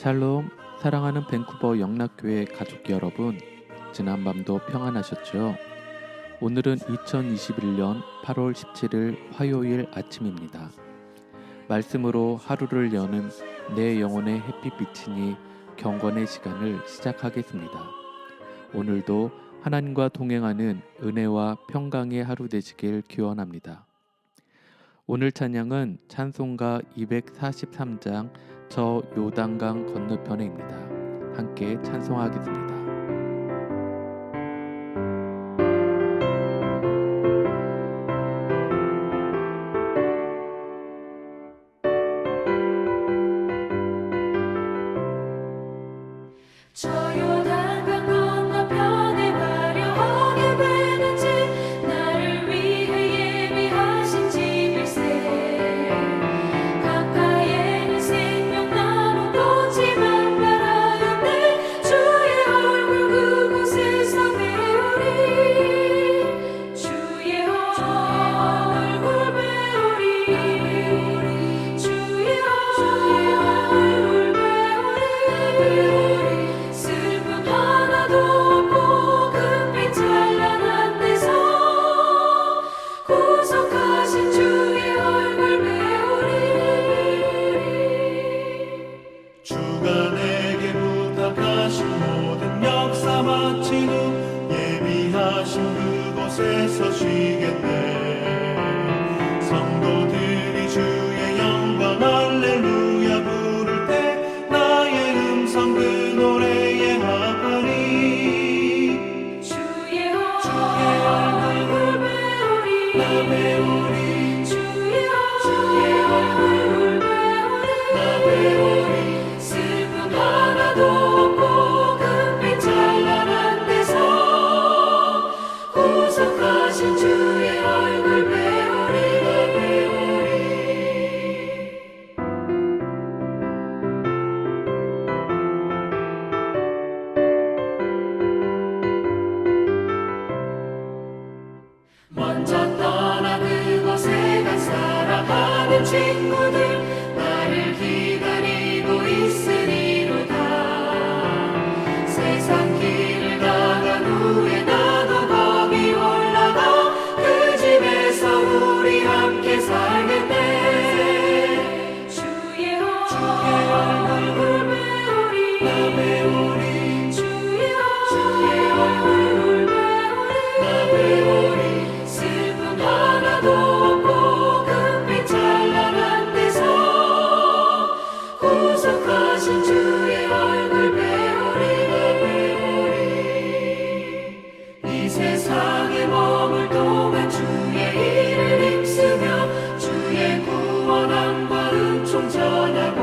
샬롬, 사랑하는 밴쿠버 영락교회 가족 여러분, 지난밤도 평안하셨죠? 오늘은 2021년 8월 17일 화요일 아침입니다. 말씀으로 하루를 여는 내 영혼의 햇빛 비치니 경건의 시간을 시작하겠습니다. 오늘도 하나님과 동행하는 은혜와 평강의 하루 되시길 기원합니다. 오늘 찬양은 찬송가 243장 저 요단강 건너편에입니다. 함께 찬송하겠습니다. 저 요단강 건너편에 화려하게 되는지 나를 위해 예비하신 집일세. 가까이에는 생명나무 꽃이 만발하였네. 주의 얼굴 그곳에서 배우리. 주의 얼굴 배우리. 주의 얼굴 배우리. 슬픔 하나도 없고 금빛 찬란한 데서 구속하신 주의 얼굴 배우리. 주가 내게 부탁하신 모든 역사 마친 후 예비하신 그곳에서 쉬겠네. 성도들이 주의 영광 할렐루야 부를 때 나의 음성 그 노래에 합하리. 주의 얼굴 배우리. 나 배우리. 주의 얼굴 배우리. 나 배우리. 슬픔 하나도 없고 금빛 찬란한 데서 구속하신 주의 얼굴 배우리. 먼저 떠나 그곳에 간 사랑하는 친구들 나를 기다리고 있으리로다. 세상 길을 나간 후에 나도 거기 올라가 그 집에서 우리 함께 살겠네. 주의 얼굴 배우리. 나 배우리. 주의 얼굴 배우리. 나 배우리. 슬픔 하나도 없고 금빛 찬란한 데서 구속하신 주의 얼굴 배우리. 이 세상에 머물 동안 주의 일을 힘쓰며 주의 구원함과 은총 전하고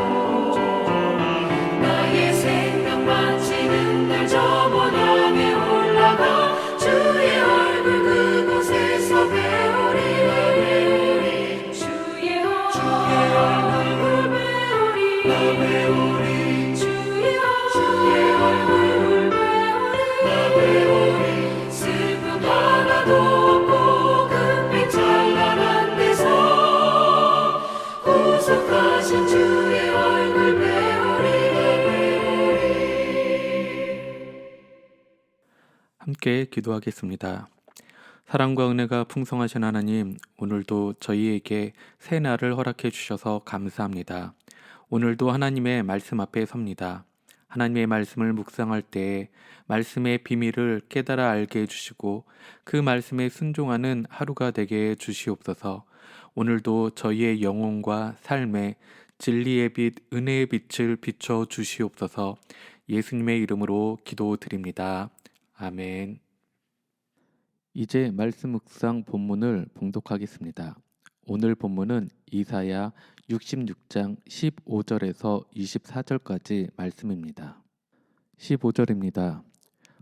나의 생명 마치는 날 저 먼 향에 올라가 주의 얼굴 그곳에서 배우리. 주의 얼굴 배우리. 나 배우리. 주의 얼굴 배우리. 나 배우리. 슬픔 하나도 없고 금빛 찬란한 데서 구속하신 주의 얼굴 배우리. 함께 기도하겠습니다. 사랑과 은혜가 풍성하신 하나님, 오늘도 저희에게 새 날을 허락해 주셔서 감사합니다. 오늘도 하나님의 말씀 앞에 섭니다. 하나님의 말씀을 묵상할 때에 말씀의 비밀을 깨달아 알게 해주시고 그 말씀에 순종하는 하루가 되게 해주시옵소서. 오늘도 저희의 영혼과 삶에 진리의 빛, 은혜의 빛을 비춰 주시옵소서. 예수님의 이름으로 기도드립니다. 아멘. 이제 말씀 묵상 본문을 봉독하겠습니다. 오늘 본문은 이사야 66장 15절에서 24절까지 말씀입니다. 15절입니다.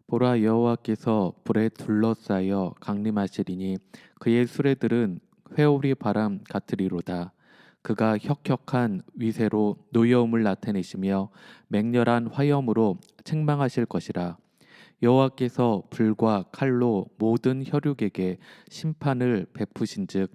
보라, 여호와께서 불에 둘러싸여 강림하시리니 그의 수레들은 회오리 바람 같으리로다. 그가 혁혁한 위세로 노여움을 나타내시며 맹렬한 화염으로 책망하실 것이라. 여호와께서 불과 칼로 모든 혈육에게 심판을 베푸신즉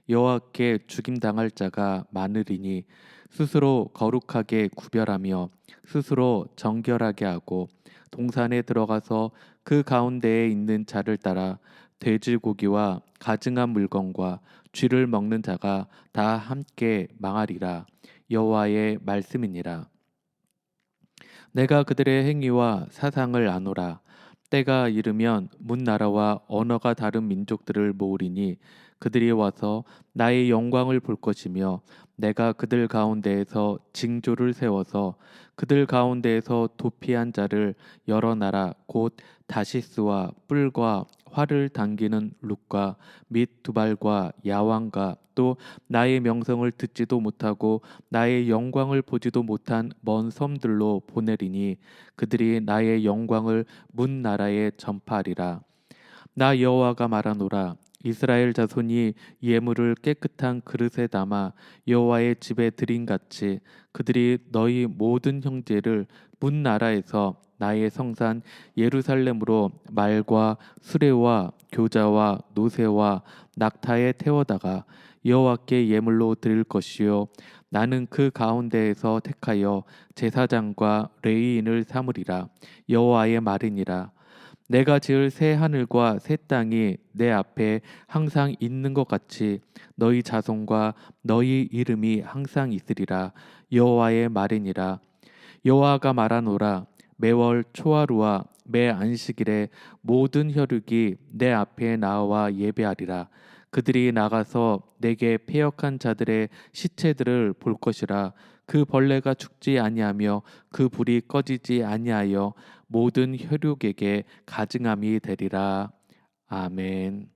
여호와께 죽임당할 자가 많으리니 스스로 거룩하게 구별하며 스스로 정결하게 하고 동산에 들어가서 그 가운데에 있는 자를 따라 돼지고기와 가증한 물건과 쥐를 먹는 자가 다 함께 망하리라. 여호와의 말씀이니라. 내가 그들의 행위와 사상을 아노라. 때가 이르면 문 나라와 언어가 다른 민족들을 모으리니 그들이 와서 나의 영광을 볼 것이며 내가 그들 가운데에서 징조를 세워서 그들 가운데에서 도피한 자를 여러 나라 곧 다시스와 뿔과 활을 당기는 룩과 및 두발과 야왕과 또 나의 명성을 듣지도 못하고 나의 영광을 보지도 못한 먼 섬들로 보내리니 그들이 나의 영광을 문 나라에 전파하리라. 나 여호와가 말하노라. 이스라엘 자손이 예물을 깨끗한 그릇에 담아 여호와의 집에 드림같이 그들이 너희 모든 형제를 문 나라에서 나의 성산 예루살렘으로 말과 수레와 교자와 노새와 낙타에 태워다가 여호와께 예물로 드릴 것이요 나는 그 가운데에서 택하여 제사장과 레위인을 삼으리라. 여호와의 말이니라. 내가 지을 새 하늘과 새 땅이 내 앞에 항상 있는 것 같이 너희 자손과 너희 이름이 항상 있으리라. 여호와의 말이니라. 여호와가 말하노라. 매월 초하루와 매 안식일에 모든 혈육이 내 앞에 나와 예배하리라. 그들이 나가서 내게 패역한 자들의 시체들을 볼 것이라. 그 벌레가 죽지 아니하며 그 불이 꺼지지 아니하여 모든 혈육에게 가증함이 되리라. 아멘.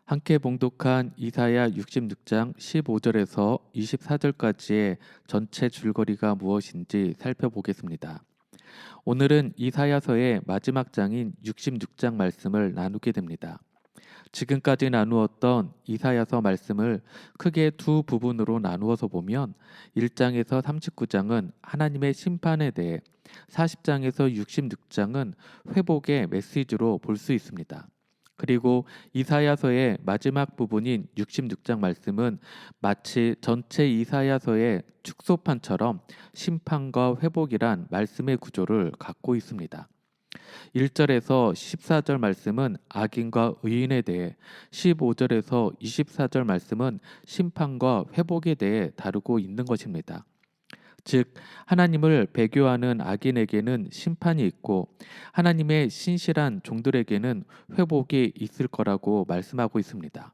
함께 봉독한 이사야 66장 15절에서 24절까지의 전체 줄거리가 무엇인지 살펴보겠습니다. 오늘은 이사야서의 마지막 장인 66장 말씀을 나누게 됩니다. 지금까지 나누었던 이사야서 말씀을 크게 두 부분으로 나누어서 보면 1장에서 39장은 하나님의 심판에 대해 40장에서 66장은 회복의 메시지로 볼 수 있습니다. 그리고 이사야서의 마지막 부분인 66장 말씀은 마치 전체 이사야서의 축소판처럼 심판과 회복이란 말씀의 구조를 갖고 있습니다. 1절에서 14절 말씀은 악인과 의인에 대해, 15절에서 24절 말씀은 심판과 회복에 대해 다루고 있는 것입니다. 즉 하나님을 배교하는 악인에게는 심판이 있고 하나님의 신실한 종들에게는 회복이 있을 거라고 말씀하고 있습니다.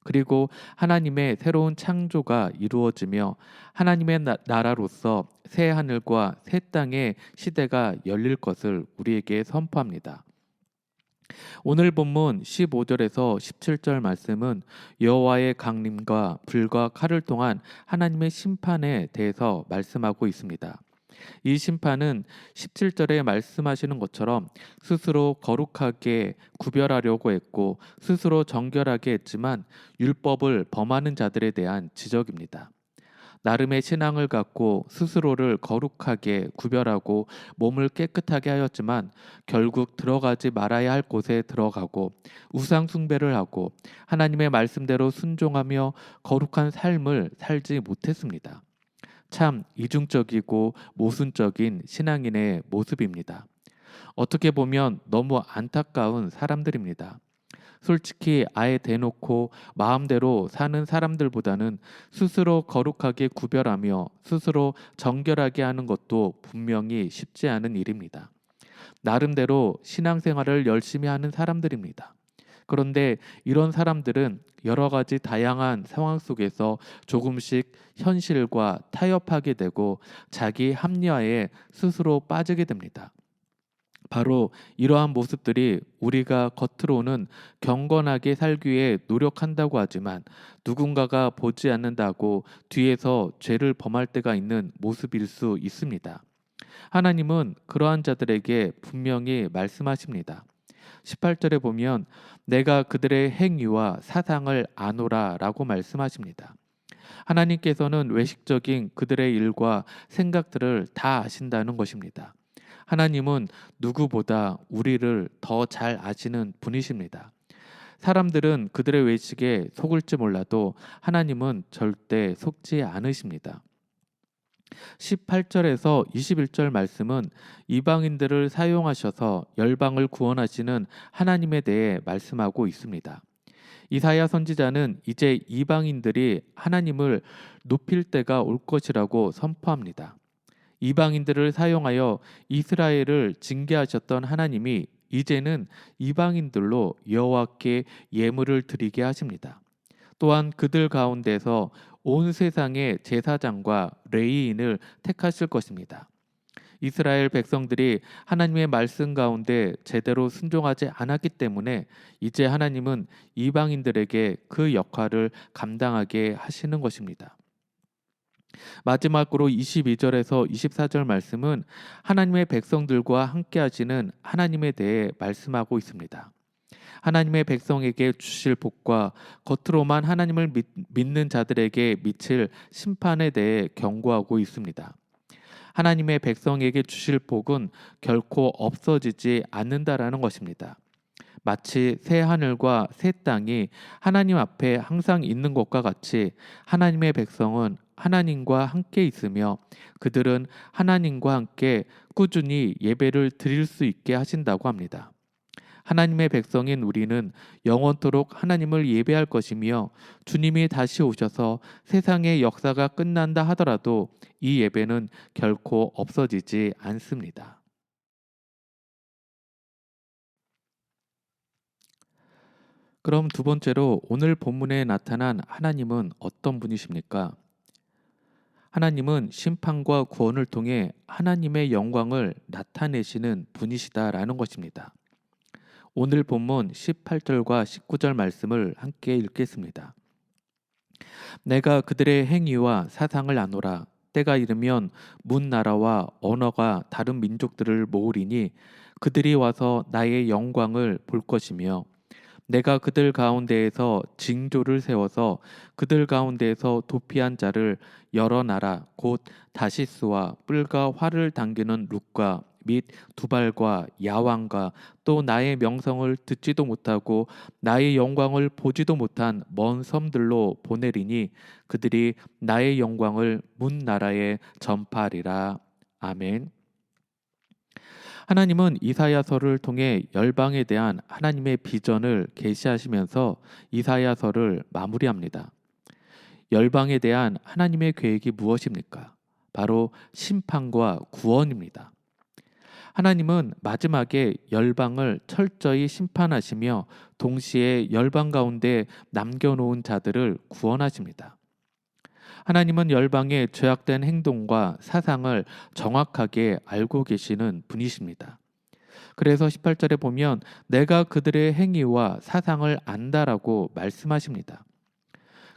그리고 하나님의 새로운 창조가 이루어지며 하나님의 나라로서 새 하늘과 새 땅의 시대가 열릴 것을 우리에게 선포합니다. 오늘 본문 15절에서 17절 말씀은 여호와의 강림과 불과 칼을 통한 하나님의 심판에 대해서 말씀하고 있습니다. 이 심판은 17절에 말씀하시는 것처럼 스스로 거룩하게 구별하려고 했고 스스로 정결하게 했지만 율법을 범하는 자들에 대한 지적입니다. 나름의 신앙을 갖고 스스로를 거룩하게 구별하고 몸을 깨끗하게 하였지만 결국 들어가지 말아야 할 곳에 들어가고 우상 숭배를 하고 하나님의 말씀대로 순종하며 거룩한 삶을 살지 못했습니다. 참 이중적이고 모순적인 신앙인의 모습입니다. 어떻게 보면 너무 안타까운 사람들입니다. 솔직히 아예 대놓고 마음대로 사는 사람들보다는 스스로 거룩하게 구별하며 스스로 정결하게 하는 것도 분명히 쉽지 않은 일입니다. 나름대로 신앙생활을 열심히 하는 사람들입니다. 그런데 이런 사람들은 여러 가지 다양한 상황 속에서 조금씩 현실과 타협하게 되고 자기 합리화에 스스로 빠지게 됩니다. 바로 이러한 모습들이 우리가 겉으로는 경건하게 살기 위해 노력한다고 하지만 누군가가 보지 않는다고 뒤에서 죄를 범할 때가 있는 모습일 수 있습니다. 하나님은 그러한 자들에게 분명히 말씀하십니다. 18절에 보면 내가 그들의 행위와 사상을 아노라 라고 말씀하십니다. 하나님께서는 외식적인 그들의 일과 생각들을 다 아신다는 것입니다. 하나님은 누구보다 우리를 더 잘 아시는 분이십니다. 사람들은 그들의 외식에 속을지 몰라도 하나님은 절대 속지 않으십니다. 18절에서 21절 말씀은 이방인들을 사용하셔서 열방을 구원하시는 하나님에 대해 말씀하고 있습니다. 이사야 선지자는 이제 이방인들이 하나님을 높일 때가 올 것이라고 선포합니다. 이방인들을 사용하여 이스라엘을 징계하셨던 하나님이 이제는 이방인들로 여호와께 예물을 드리게 하십니다. 또한 그들 가운데서 온 세상의 제사장과 레위인을 택하실 것입니다. 이스라엘 백성들이 하나님의 말씀 가운데 제대로 순종하지 않았기 때문에 이제 하나님은 이방인들에게 그 역할을 감당하게 하시는 것입니다. 마지막으로 22절에서 24절 말씀은 하나님의 백성들과 함께 하시는 하나님에 대해 말씀하고 있습니다. 하나님의 백성에게 주실 복과 겉으로만 하나님을 믿는 자들에게 미칠 심판에 대해 경고하고 있습니다. 하나님의 백성에게 주실 복은 결코 없어지지 않는다라는 것입니다. 마치 새 하늘과 새 땅이 하나님 앞에 항상 있는 것과 같이 하나님의 백성은 하나님과 함께 있으며 그들은 하나님과 함께 꾸준히 예배를 드릴 수 있게 하신다고 합니다. 하나님의 백성인 우리는 영원토록 하나님을 예배할 것이며 주님이 다시 오셔서 세상의 역사가 끝난다 하더라도 이 예배는 결코 없어지지 않습니다. 그럼 두 번째로 오늘 본문에 나타난 하나님은 어떤 분이십니까? 하나님은 심판과 구원을 통해 하나님의 영광을 나타내시는 분이시다라는 것입니다. 오늘 본문 18절과 19절 말씀을 함께 읽겠습니다. 내가 그들의 행위와 사상을 아노라. 때가 이르면 문 나라와 언어가 다른 민족들을 모으리니 그들이 와서 나의 영광을 볼 것이며 내가 그들 가운데에서 징조를 세워서 그들 가운데에서 도피한 자를 여러 나라 곧 다시스와 뿔과 활을 당기는 룩과 및 두발과 야왕과 또 나의 명성을 듣지도 못하고 나의 영광을 보지도 못한 먼 섬들로 보내리니 그들이 나의 영광을 문 나라에 전파하리라. 아멘. 하나님은 이사야서를 통해 열방에 대한 하나님의 비전을 계시하시면서 이사야서를 마무리합니다. 열방에 대한 하나님의 계획이 무엇입니까? 바로 심판과 구원입니다. 하나님은 마지막에 열방을 철저히 심판하시며 동시에 열방 가운데 남겨놓은 자들을 구원하십니다. 하나님은 열방의 죄악된 행동과 사상을 정확하게 알고 계시는 분이십니다. 그래서 18절에 보면 내가 그들의 행위와 사상을 안다라고 말씀하십니다.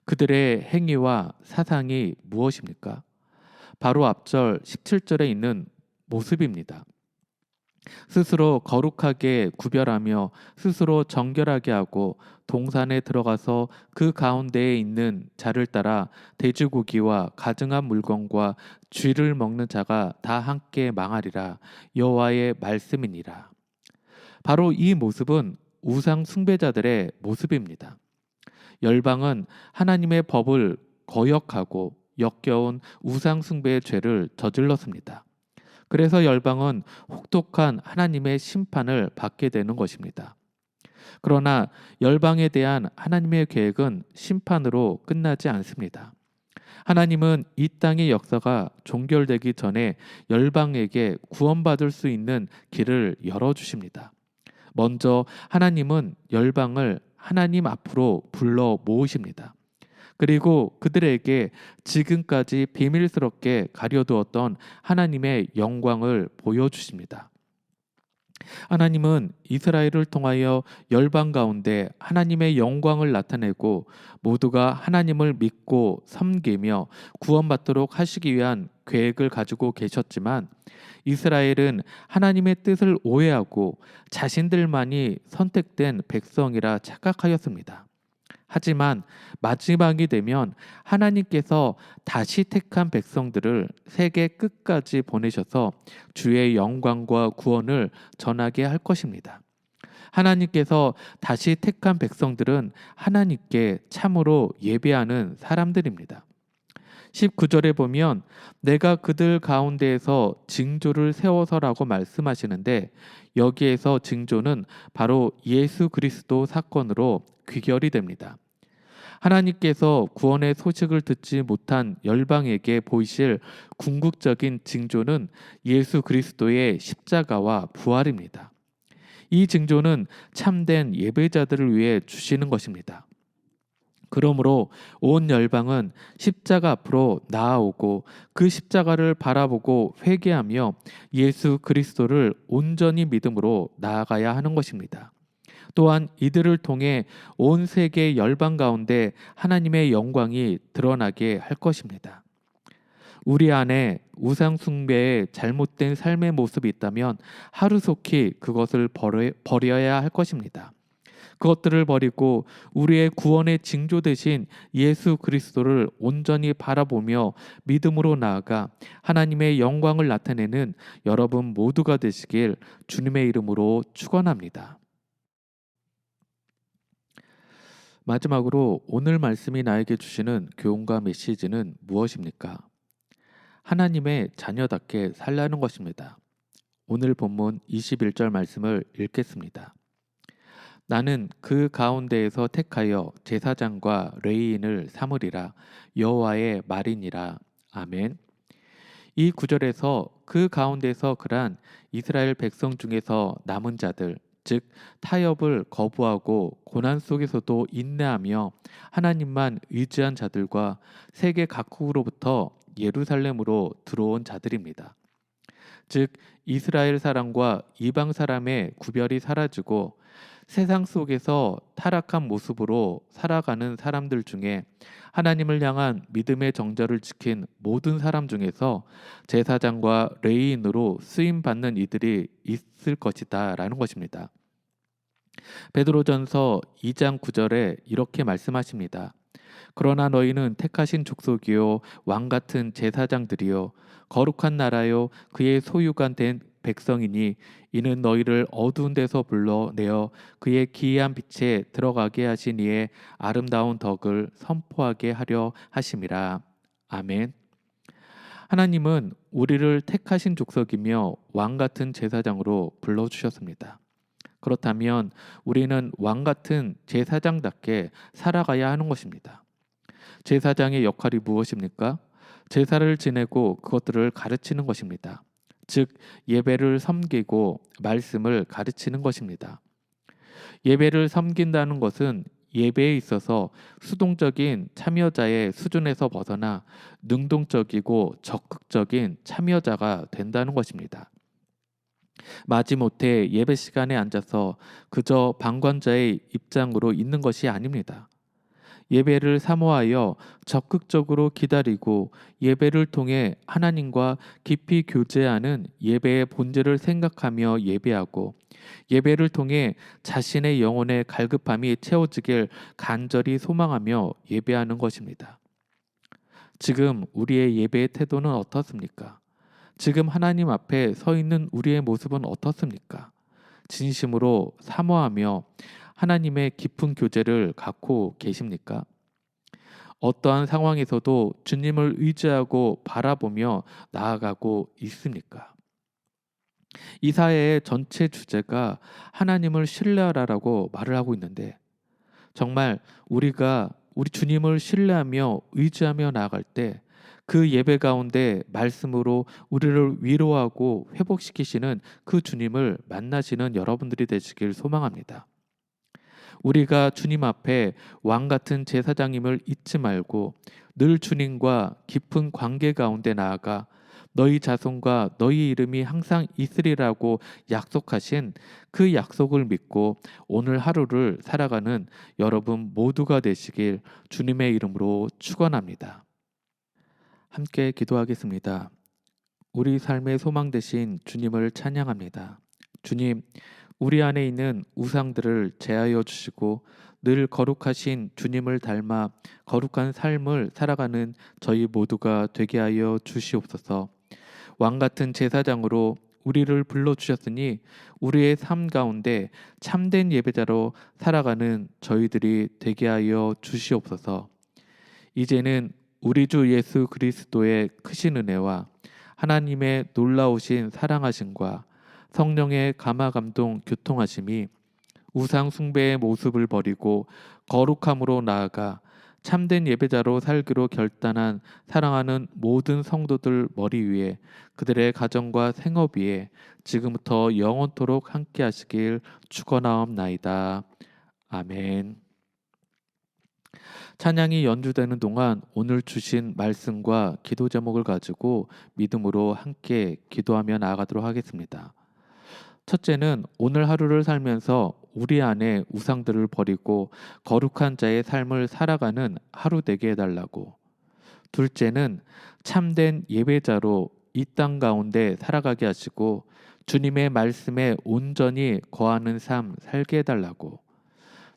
그들의 행위와 사상이 무엇입니까? 바로 앞절 17절에 있는 모습입니다. 스스로 거룩하게 구별하며 스스로 정결하게 하고 동산에 들어가서 그 가운데에 있는 자를 따라 돼지고기와 가증한 물건과 쥐를 먹는 자가 다 함께 망하리라. 여호와의 말씀이니라. 바로 이 모습은 우상 숭배자들의 모습입니다. 열방은 하나님의 법을 거역하고 역겨운 우상 숭배의 죄를 저질렀습니다. 그래서 열방은 혹독한 하나님의 심판을 받게 되는 것입니다. 그러나 열방에 대한 하나님의 계획은 심판으로 끝나지 않습니다. 하나님은 이 땅의 역사가 종결되기 전에 열방에게 구원받을 수 있는 길을 열어주십니다. 먼저 하나님은 열방을 하나님 앞으로 불러 모으십니다. 그리고 그들에게 지금까지 비밀스럽게 가려두었던 하나님의 영광을 보여주십니다. 하나님은 이스라엘을 통하여 열방 가운데 하나님의 영광을 나타내고 모두가 하나님을 믿고 섬기며 구원받도록 하시기 위한 계획을 가지고 계셨지만 이스라엘은 하나님의 뜻을 오해하고 자신들만이 선택된 백성이라 착각하였습니다. 하지만 마지막이 되면 하나님께서 다시 택한 백성들을 세계 끝까지 보내셔서 주의 영광과 구원을 전하게 할 것입니다. 하나님께서 다시 택한 백성들은 하나님께 참으로 예배하는 사람들입니다. 19절에 보면 내가 그들 가운데에서 징조를 세워서라고 말씀하시는데, 여기에서 징조는 바로 예수 그리스도 사건으로 귀결이 됩니다. 하나님께서 구원의 소식을 듣지 못한 열방에게 보이실 궁극적인 징조는 예수 그리스도의 십자가와 부활입니다. 이 징조는 참된 예배자들을 위해 주시는 것입니다. 그러므로 온 열방은 십자가 앞으로 나아오고 그 십자가를 바라보고 회개하며 예수 그리스도를 온전히 믿음으로 나아가야 하는 것입니다. 또한 이들을 통해 온 세계 열방 가운데 하나님의 영광이 드러나게 할 것입니다. 우리 안에 우상 숭배의 잘못된 삶의 모습이 있다면 하루속히 그것을 버려야 할 것입니다. 그것들을 버리고 우리의 구원의 징조 되신 예수 그리스도를 온전히 바라보며 믿음으로 나아가 하나님의 영광을 나타내는 여러분 모두가 되시길 주님의 이름으로 축원합니다. 마지막으로 오늘 말씀이 나에게 주시는 교훈과 메시지는 무엇입니까? 하나님의 자녀답게 살라는 것입니다. 오늘 본문 21절 말씀을 읽겠습니다. 나는 그 가운데에서 택하여 제사장과 레위인을 삼으리라. 여호와의 말이니라. 아멘. 이 구절에서 그 가운데서 그란 이스라엘 백성 중에서 남은 자들, 즉 타협을 거부하고 고난 속에서도 인내하며 하나님만 의지한 자들과 세계 각국으로부터 예루살렘으로 들어온 자들입니다. 즉 이스라엘 사람과 이방 사람의 구별이 사라지고 세상 속에서 타락한 모습으로 살아가는 사람들 중에 하나님을 향한 믿음의 정절을 지킨 모든 사람 중에서 제사장과 레위인으로 쓰임 받는 이들이 있을 것이다 라는 것입니다. 베드로전서 2장 9절에 이렇게 말씀하십니다. 그러나 너희는 택하신 족속이요 왕 같은 제사장들이요 거룩한 나라요 그의 소유가 된 백성이니 이는 너희를 어두운 데서 불러내어 그의 기이한 빛에 들어가게 하신 이의 아름다운 덕을 선포하게 하려 하심이라. 아멘. 하나님은 우리를 택하신 족속이며 왕 같은 제사장으로 불러주셨습니다. 그렇다면 우리는 왕 같은 제사장답게 살아가야 하는 것입니다. 제사장의 역할이 무엇입니까? 제사를 지내고 그것들을 가르치는 것입니다. 즉 예배를 섬기고 말씀을 가르치는 것입니다. 예배를 섬긴다는 것은 예배에 있어서 수동적인 참여자의 수준에서 벗어나 능동적이고 적극적인 참여자가 된다는 것입니다. 마지못해 예배 시간에 앉아서 그저 방관자의 입장으로 있는 것이 아닙니다. 예배를 사모하여 적극적으로 기다리고 예배를 통해 하나님과 깊이 교제하는 예배의 본질을 생각하며 예배하고 예배를 통해 자신의 영혼의 갈급함이 채워지길 간절히 소망하며 예배하는 것입니다. 지금 우리의 예배의 태도는 어떻습니까? 지금 하나님 앞에 서 있는 우리의 모습은 어떻습니까? 진심으로 사모하며 하나님의 깊은 교제를 갖고 계십니까? 어떠한 상황에서도 주님을 의지하고 바라보며 나아가고 있습니까? 이사야의 전체 주제가 하나님을 신뢰하라라고 말을 하고 있는데, 정말 우리가 우리 주님을 신뢰하며 의지하며 나아갈 때 그 예배 가운데 말씀으로 우리를 위로하고 회복시키시는 그 주님을 만나시는 여러분들이 되시길 소망합니다. 우리가 주님 앞에 왕 같은 제사장임을 잊지 말고 늘 주님과 깊은 관계 가운데 나아가 너희 자손과 너희 이름이 항상 있으리라고 약속하신 그 약속을 믿고 오늘 하루를 살아가는 여러분 모두가 되시길 주님의 이름으로 축원합니다. 함께 기도하겠습니다. 우리 삶의 소망 되신 주님을 찬양합니다. 주님, 우리 안에 있는 우상들을 제하여 주시고 늘 거룩하신 주님을 닮아 거룩한 삶을 살아가는 저희 모두가 되게 하여 주시옵소서. 왕 같은 제사장으로 우리를 불러주셨으니 우리의 삶 가운데 참된 예배자로 살아가는 저희들이 되게 하여 주시옵소서. 이제는 우리 주 예수 그리스도의 크신 은혜와 하나님의 놀라우신 사랑하심과 성령의 감화감동 교통하심이 우상 숭배의 모습을 버리고 거룩함으로 나아가 참된 예배자로 살기로 결단한 사랑하는 모든 성도들 머리 위에 그들의 가정과 생업 위에 지금부터 영원토록 함께 하시길 축원하옵나이다. 아멘. 찬양이 연주되는 동안 오늘 주신 말씀과 기도 제목을 가지고 믿음으로 함께 기도하며 나아가도록 하겠습니다. 첫째는 오늘 하루를 살면서 우리 안에 우상들을 버리고 거룩한 자의 삶을 살아가는 하루 되게 해달라고. 둘째는 참된 예배자로 이 땅 가운데 살아가게 하시고 주님의 말씀에 온전히 거하는 삶 살게 해달라고.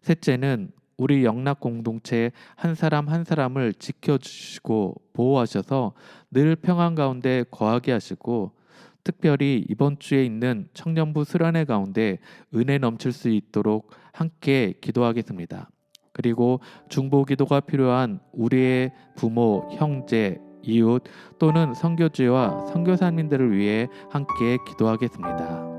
셋째는 우리 영락 공동체 한 사람 한 사람을 지켜주시고 보호하셔서 늘 평안 가운데 거하게 하시고 특별히 이번 주에 있는 청년부 수련회 가운데 은혜 넘칠 수 있도록 함께 기도하겠습니다. 그리고 중보 기도가 필요한 우리의 부모, 형제, 이웃 또는 선교지와 선교사님들을 위해 함께 기도하겠습니다.